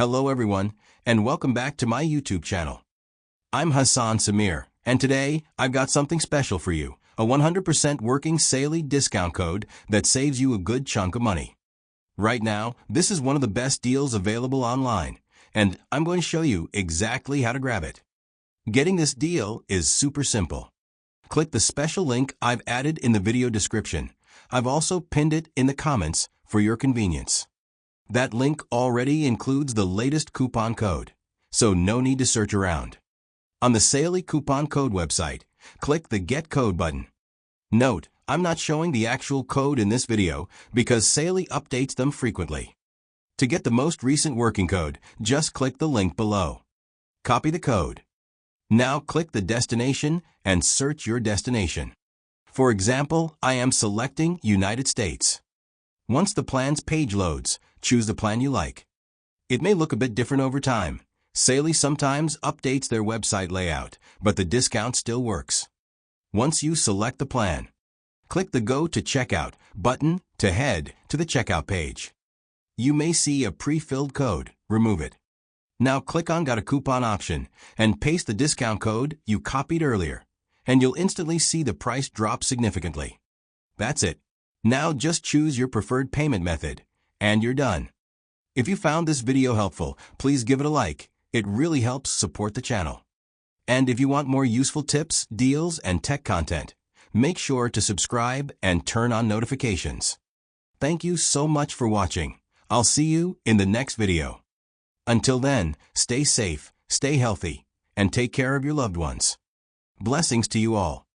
Hello everyone, and welcome back to my YouTube channel. I'm Hassan Samir, and today I've got something special for you, a 100% working Saily discount code that saves you a good chunk of money. Right now, this is one of the best deals available online, and I'm going to show you exactly how to grab it. Getting this deal is super simple. Click the special link I've added in the video description. I've also pinned it in the comments for your convenience. That link already includes the latest coupon code, so no need to search around. On the Saily coupon code website, click the Get Code button. Note, I'm not showing the actual code in this video because Saily updates them frequently. To get the most recent working code, just click the link below. Copy the code. Now click the destination and search your destination. For example, I am selecting United States. Once the plan's page loads, choose the plan you like. It may look a bit different over time. Saily sometimes updates their website layout, but the discount still works. Once you select the plan, click the Go to Checkout button to head to the checkout page. You may see a pre-filled code. Remove it. Now click on Got a Coupon option and paste the discount code you copied earlier, and you'll instantly see the price drop significantly. That's it. Now just choose your preferred payment method, and you're done. If you found this video helpful, please give it a like. It really helps support the channel. And if you want more useful tips, deals, and tech content, make sure to subscribe and turn on notifications. Thank you so much for watching. I'll see you in the next video. Until then, stay safe, stay healthy, and take care of your loved ones. Blessings to you all.